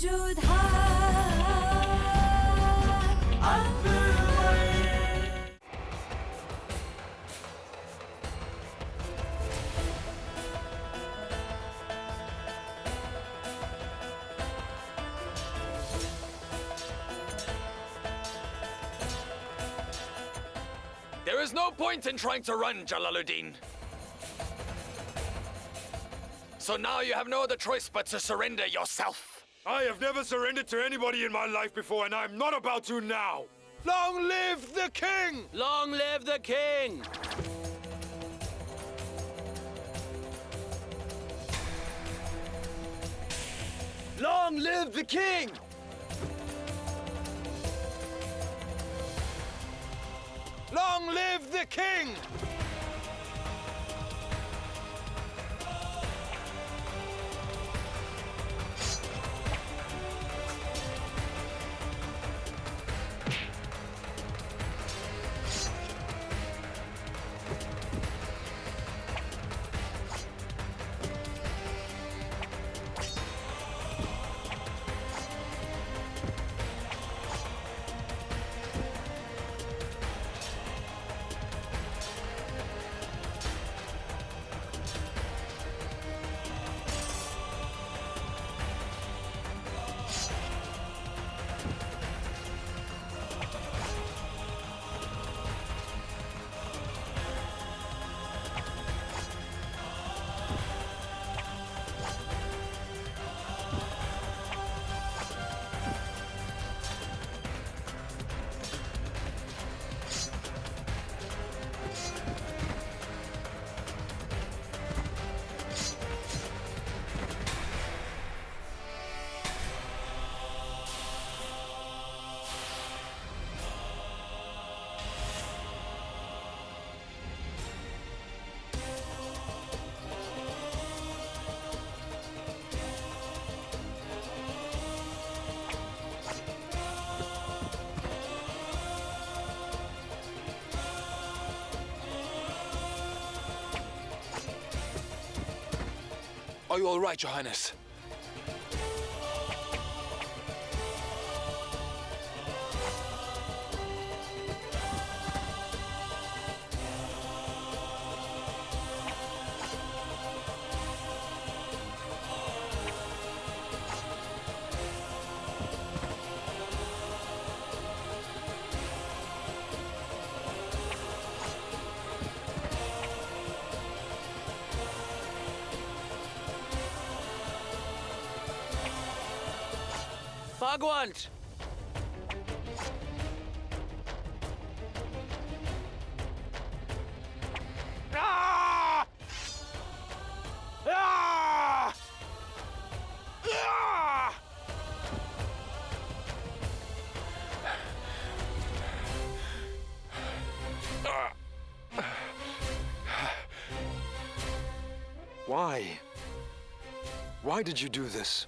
Jodha Akbar. There is no point in trying to run, Jalaluddin. So now you have no other choice but to surrender yourself. I have never surrendered to anybody in my life before, and I'm not about to now. Long live the king! Long live the king! Long live the king! Long live the king! Are you all right, Your Highness? Bhagwant! Ah! Ah! Ah! Why? Why did you do this?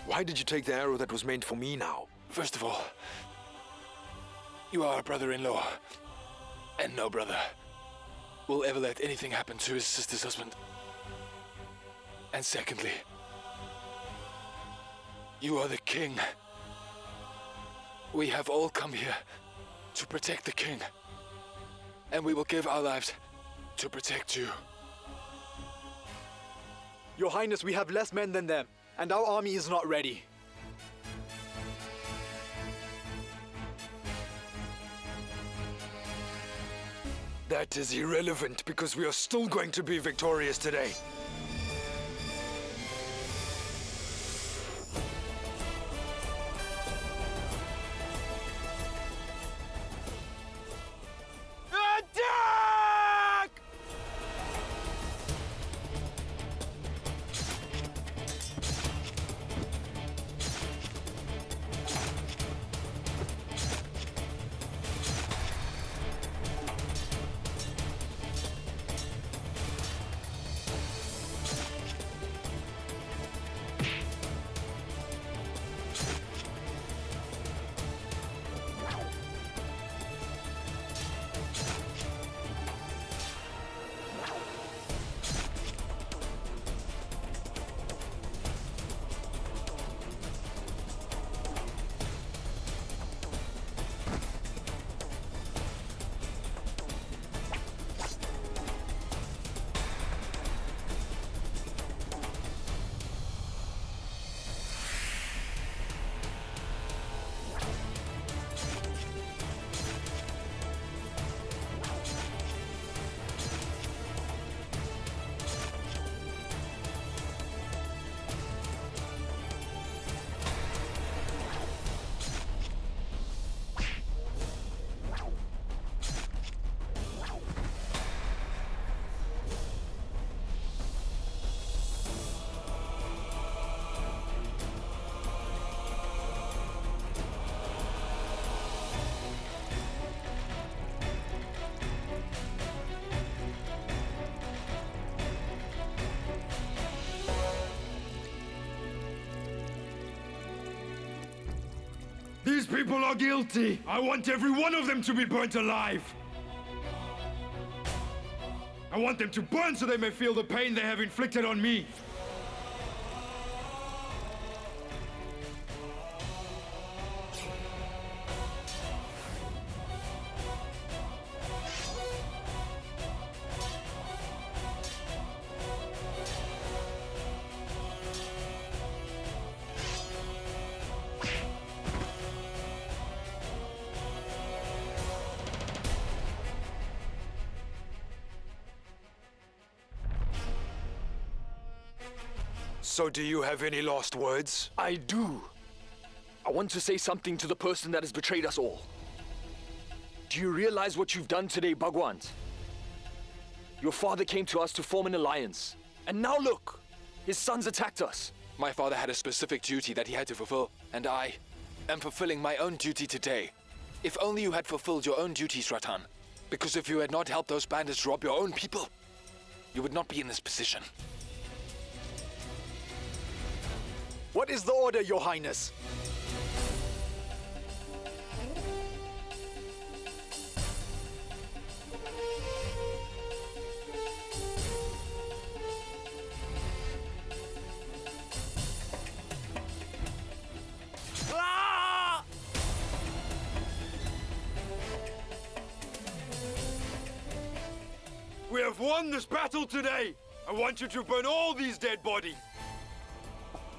Why did you take the arrow that was meant for me now? First of all, you are a brother-in-law, and no brother will ever let anything happen to his sister's husband. And secondly, you are the king. We have all come here to protect the king, and we will give our lives to protect you. Your Highness, we have less men than them, and our army is not ready. That is irrelevant because we are still going to be victorious today. Attack! These people are guilty. I want every one of them to be burnt alive. I want them to burn so they may feel the pain they have inflicted on me. So do you have any last words? I do. I want to say something to the person that has betrayed us all. Do you realize what you've done today, Bhagwan? Your father came to us to form an alliance. And now look, his sons attacked us. My father had a specific duty that he had to fulfill, and I am fulfilling my own duty today. If only you had fulfilled your own duties, Ratan. Because if you had not helped those bandits rob your own people, you would not be in this position. What is the order, Your Highness? We have won this battle today. I want you to burn all these dead bodies.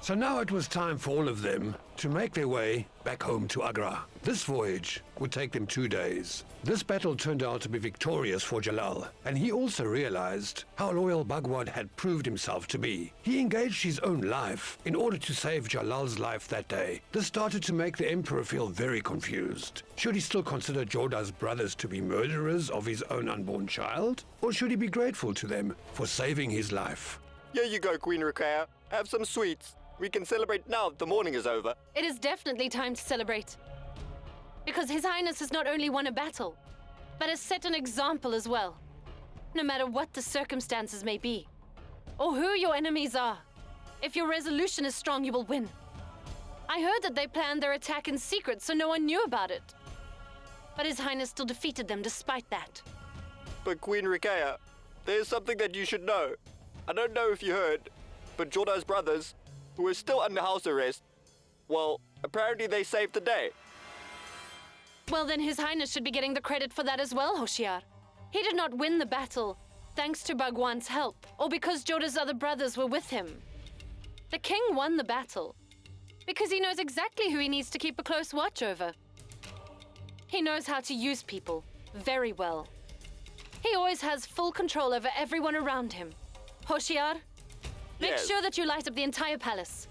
So now it was time for all of them to make their way back home to Agra. This voyage would take them 2 days. This battle turned out to be victorious for Jalal, and he also realized how loyal Bhagwan had proved himself to be. He engaged his own life in order to save Jalal's life that day. This started to make the Emperor feel very confused. Should he still consider Jodha's brothers to be murderers of his own unborn child? Or should he be grateful to them for saving his life? Here you go, Queen Ruqayya. Have some sweets. We can celebrate now that the morning is over. It is definitely time to celebrate. Because His Highness has not only won a battle, but has set an example as well. No matter what the circumstances may be, or who your enemies are, if your resolution is strong, you will win. I heard that they planned their attack in secret, so no one knew about it. But His Highness still defeated them despite that. But Queen Ruqayya, there's something that you should know. I don't know if you heard, but Jodha's brothers, who are still under house arrest, well, apparently they saved the day. Well, then His Highness should be getting the credit for that as well, Hoshiar. He did not win the battle thanks to Bhagwan's help, or because Jodha's other brothers were with him. The king won the battle because he knows exactly who he needs to keep a close watch over. He knows how to use people very well. He always has full control over everyone around him. Hoshiar, make Yes. sure that you light up the entire palace.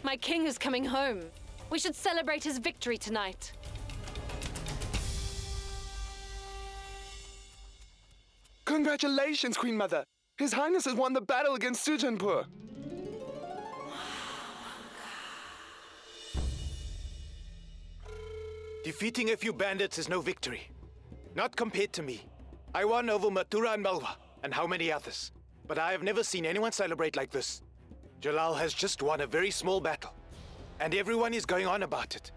My king is coming home. We should celebrate his victory tonight. Congratulations, Queen Mother! His Highness has won the battle against Sujanpur. Defeating a few bandits is no victory. Not compared to me. I won over Mathura and Malwa, and how many others. But I have never seen anyone celebrate like this. Jalal has just won a very small battle. And everyone is going on about it.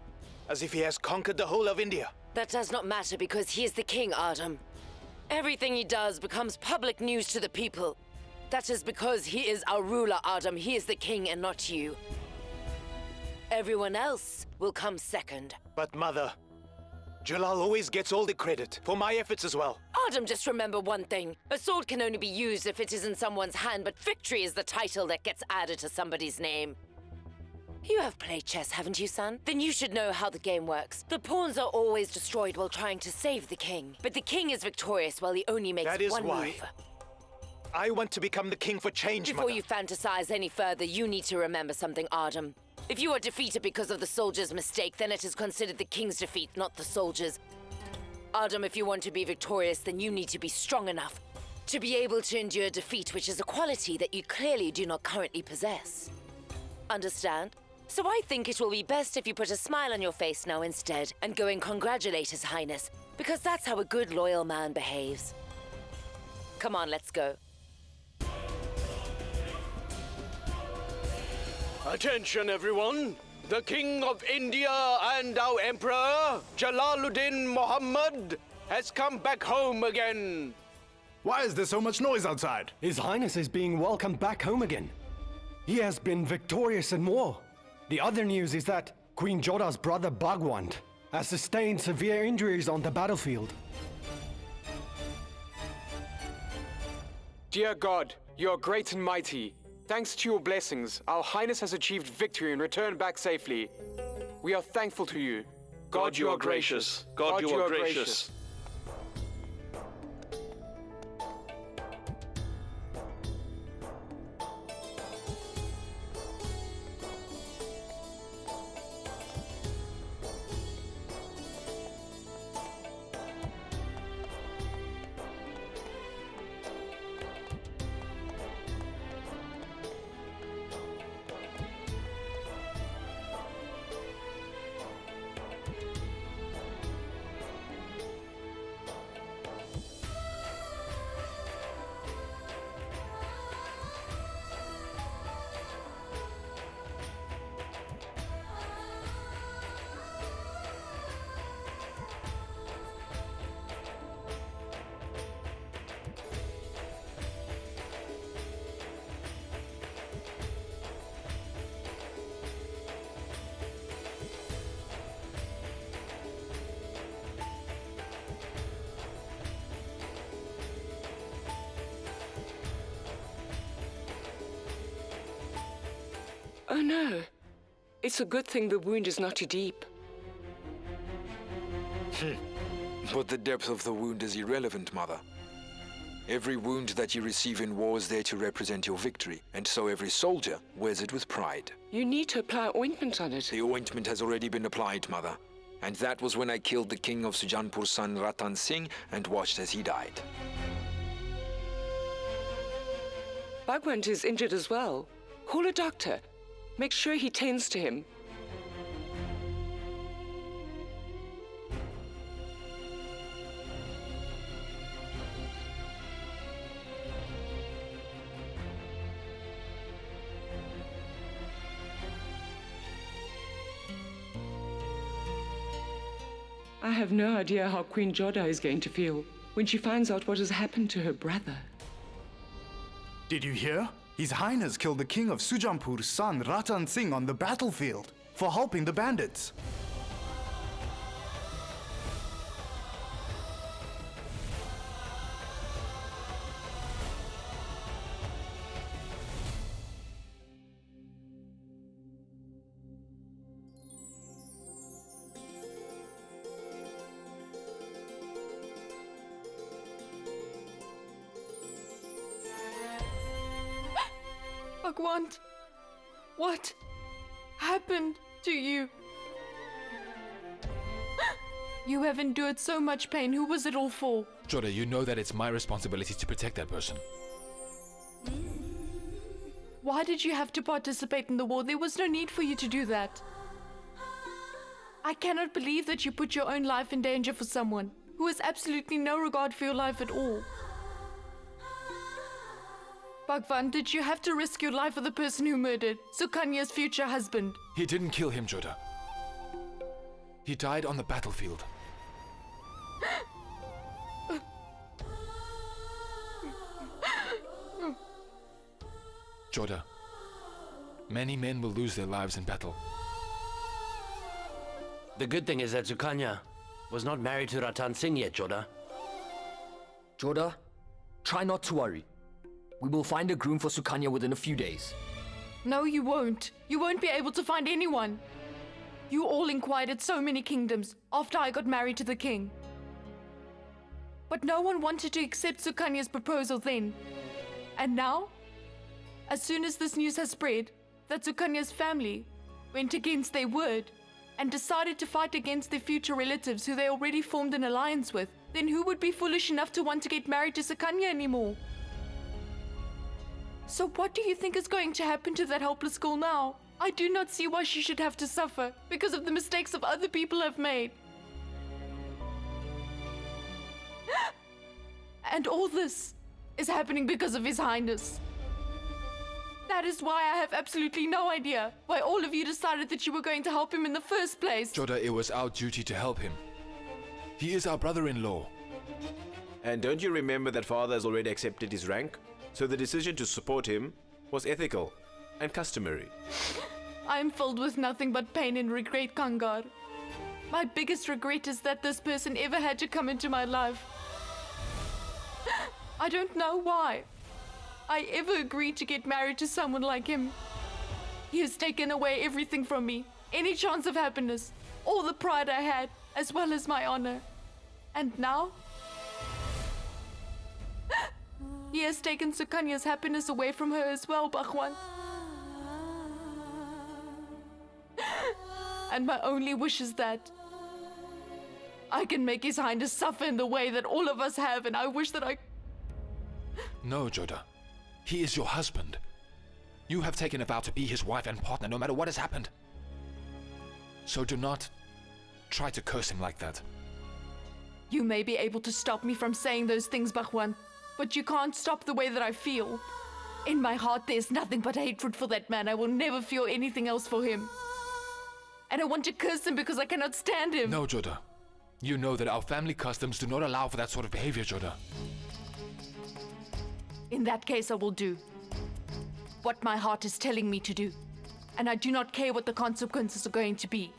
As if he has conquered the whole of India. That does not matter because he is the king, Adam. Everything he does becomes public news to the people. That is because he is our ruler, Adam. He is the king and not you. Everyone else will come second. But Mother, Jalal always gets all the credit for my efforts as well. Adam, just remember one thing. A sword can only be used if it is in someone's hand, but victory is the title that gets added to somebody's name. You have played chess, haven't you, son? Then you should know how the game works. The pawns are always destroyed while trying to save the king. But the king is victorious while he only makes That is one why move. I want to become the king for change, Before Mother. you fantasize any further, you need to remember something, Adam. If you are defeated because of the soldier's mistake, then it is considered the king's defeat, not the soldier's. Adam, if you want to be victorious, then you need to be strong enough to be able to endure defeat, which is a quality that you clearly do not currently possess. Understand? So I think it will be best if you put a smile on your face now instead and go and congratulate His Highness, because that's how a good, loyal man behaves. Come on, let's go. Attention, everyone! The King of India and our Emperor, Jalaluddin Muhammad, has come back home again. Why is there so much noise outside? His Highness is being welcomed back home again. He has been victorious in war. The other news is that Queen Jodha's brother Bhagwant has sustained severe injuries on the battlefield. Dear God, you are great and mighty. Thanks to your blessings, our Highness has achieved victory and returned back safely. We are thankful to you. God, you are gracious. God, you are gracious. Oh no. It's a good thing the wound is not too deep. But the depth of the wound is irrelevant, Mother. Every wound that you receive in war is there to represent your victory, and so every soldier wears it with pride. You need to apply ointment on it. The ointment has already been applied, Mother. And that was when I killed the king of Sujanpur's son Ratan Singh and watched as he died. Bhagwant is injured as well. Call a doctor. Make sure he tends to him. I have no idea how Queen Jodha is going to feel when she finds out what has happened to her brother. Did you hear? His Highness killed the king of Sujanpur's son Ratan Singh on the battlefield for helping the bandits. Bhagwant, what happened to you? You have endured so much pain. Who was it all for? Jodha, you know that it's my responsibility to protect that person. Why did you have to participate in the war? There was no need for you to do that. I cannot believe that you put your own life in danger for someone who has absolutely no regard for your life at all. Bhagwan, did you have to risk your life for the person who murdered 𝐒𝐚𝐤𝐬's future husband? He didn't kill him, Jodha. He died on the battlefield. Jodha, many men will lose their lives in battle. The good thing is that 𝐒𝐚𝐤𝐬 was not married to Ratan Singh yet, Jodha. Jodha, try not to worry. We will find a groom for 𝐒𝐚𝐤𝐬 within a few days. No, you won't. You won't be able to find anyone. You all inquired at so many kingdoms after I got married to the king. But no one wanted to accept 𝐒𝐚𝐤𝐬's proposal then. And now, as soon as this news has spread that 𝐒𝐚𝐤𝐬's family went against their word and decided to fight against their future relatives who they already formed an alliance with, then who would be foolish enough to want to get married to 𝐒𝐚𝐤𝐬 anymore? So what do you think is going to happen to that helpless girl now? I do not see why she should have to suffer because of the mistakes of other people have made. And all this is happening because of His Highness. That is why I have absolutely no idea why all of you decided that you were going to help him in the first place. Jodha, it was our duty to help him. He is our brother-in-law. And don't you remember that father has already accepted his rank? So the decision to support him was ethical and customary. I am filled with nothing but pain and regret, Kangar. My biggest regret is that this person ever had to come into my life. I don't know why I ever agreed to get married to someone like him. He has taken away everything from me, any chance of happiness, all the pride I had, as well as my honor. And now, he has taken Sukanya's happiness away from her as well, Bhagwan. And my only wish is that I can make His Highness suffer in the way that all of us have, and I wish that I... No, Jodha. He is your husband. You have taken a vow to be his wife and partner no matter what has happened. So do not try to curse him like that. You may be able to stop me from saying those things, Bhagwan, but you can't stop the way that I feel. In my heart, there's nothing but hatred for that man. I will never feel anything else for him. And I want to curse him because I cannot stand him. No, Jodha. You know that our family customs do not allow for that sort of behavior, Jodha. In that case, I will do what my heart is telling me to do. And I do not care what the consequences are going to be.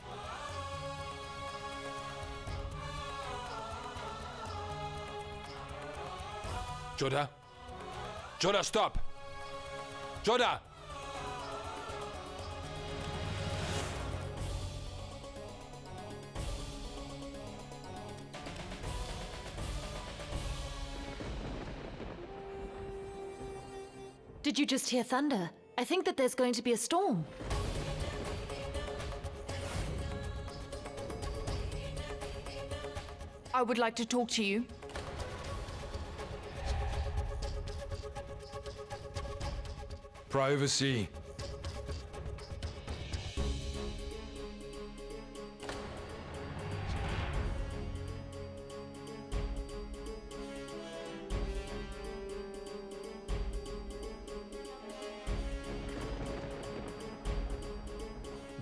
Jodha? Jodha, stop! Jodha! Did you just hear thunder? I think that there's going to be a storm. I would like to talk to you. Privacy.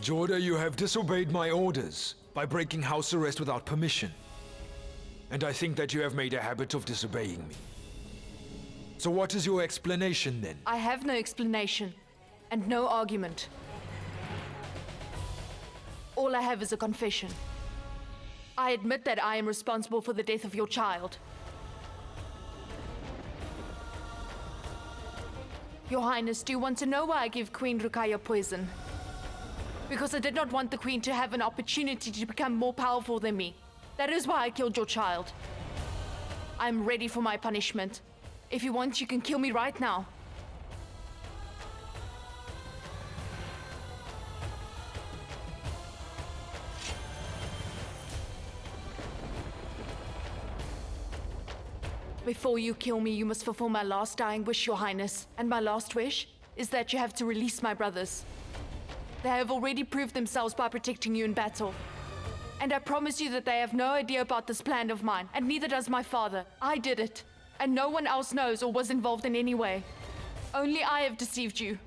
Jodha, you have disobeyed my orders by breaking house arrest without permission. And I think that you have made a habit of disobeying me. So what is your explanation then? I have no explanation and no argument. All I have is a confession. I admit that I am responsible for the death of your child. Your Highness, do you want to know why I gave Queen Rukaya poison? Because I did not want the Queen to have an opportunity to become more powerful than me. That is why I killed your child. I am ready for my punishment. If you want, you can kill me right now. Before you kill me, you must fulfill my last dying wish, Your Highness. And my last wish is that you have to release my brothers. They have already proved themselves by protecting you in battle. And I promise you that they have no idea about this plan of mine, and neither does my father. I did it, and no one else knows or was involved in any way. Only I have deceived you.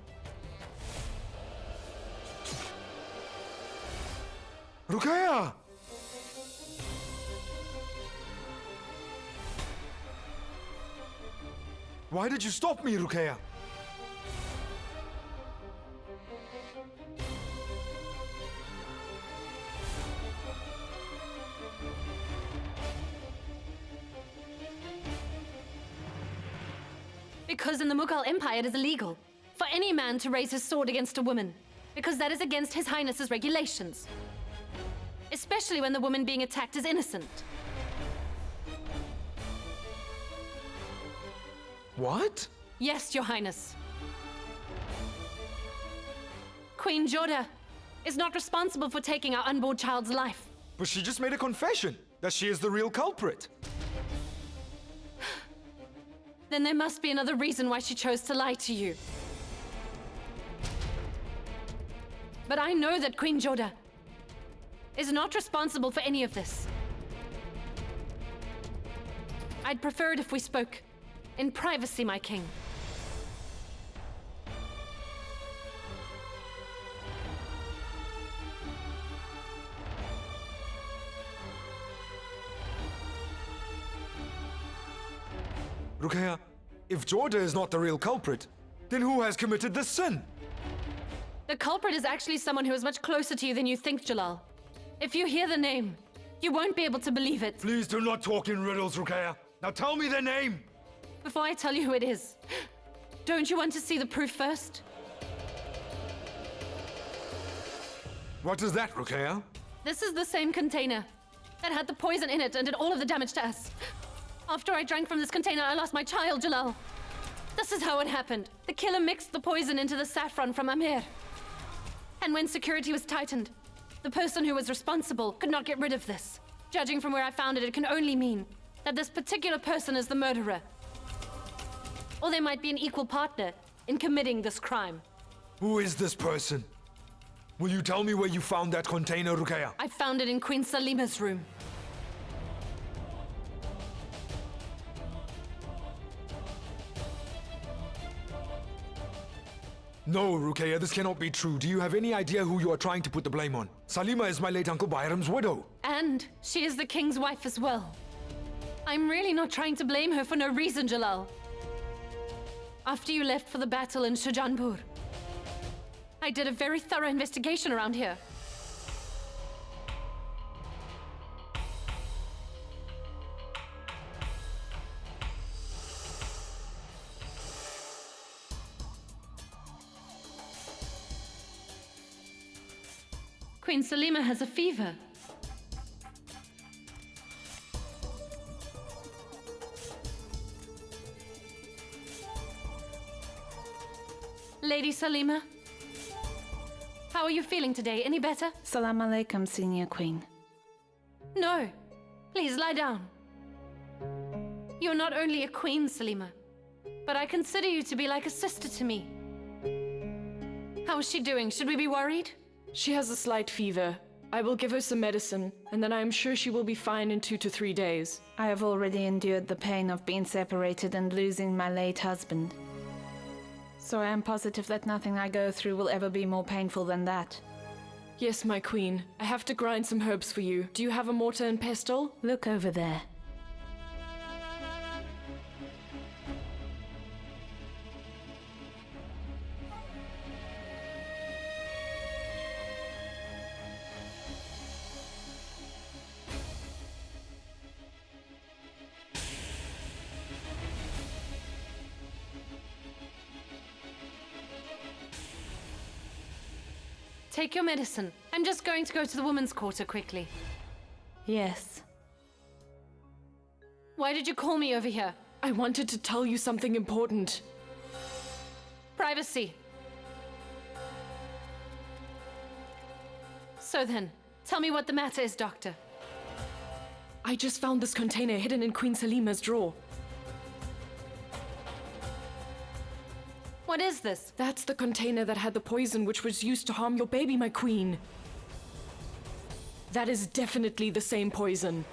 Rukaya! Why did you stop me, Rukaya? Because in the Mughal Empire it is illegal for any man to raise his sword against a woman, because that is against His Highness's regulations. Especially when the woman being attacked is innocent. What? Yes, Your Highness. Queen Jodha is not responsible for taking our unborn child's life. But she just made a confession that she is the real culprit. Then there must be another reason why she chose to lie to you. But I know that Queen Jodha is not responsible for any of this. I'd prefer it if we spoke in privacy, my king. Ruqayya, if Jodha is not the real culprit, then who has committed this sin? The culprit is actually someone who is much closer to you than you think, Jalal. If you hear the name, you won't be able to believe it. Please do not talk in riddles, Ruqayya. Now tell me their name! Before I tell you who it is, don't you want to see the proof first? What is that, Ruqayya? This is the same container that had the poison in it and did all of the damage to us. After I drank from this container, I lost my child, Jalal. This is how it happened. The killer mixed the poison into the saffron from Amir. And when security was tightened, the person who was responsible could not get rid of this. Judging from where I found it, it can only mean that this particular person is the murderer. Or they might be an equal partner in committing this crime. Who is this person? Will you tell me where you found that container, Ruqayya? I found it in Queen Salima's room. No, Ruqayya, this cannot be true. Do you have any idea who you are trying to put the blame on? Salima is my late Uncle Bayram's widow. And she is the king's wife as well. I'm really not trying to blame her for no reason, Jalal. After you left for the battle in Sujanpur, I did a very thorough investigation around here. Queen Salima has a fever. Lady Salima, how are you feeling today? Any better? Salam alaikum, Senior Queen. No. Please lie down. You're not only a queen, Salima, but I consider you to be like a sister to me. How is she doing? Should we be worried? She has a slight fever. I will give her some medicine, and then I am sure she will be fine in 2 to 3 days. I have already endured the pain of being separated and losing my late husband. So I am positive that nothing I go through will ever be more painful than that. Yes, my queen. I have to grind some herbs for you. Do you have a mortar and pestle? Look over there. Take your medicine. I'm just going to go to the women's quarter quickly. Yes. Why did you call me over here? I wanted to tell you something important. Privacy. So then, tell me what the matter is, Doctor. I just found this container hidden in Queen Salima's drawer. What is this? That's the container that had the poison which was used to harm your baby, my queen. That is definitely the same poison.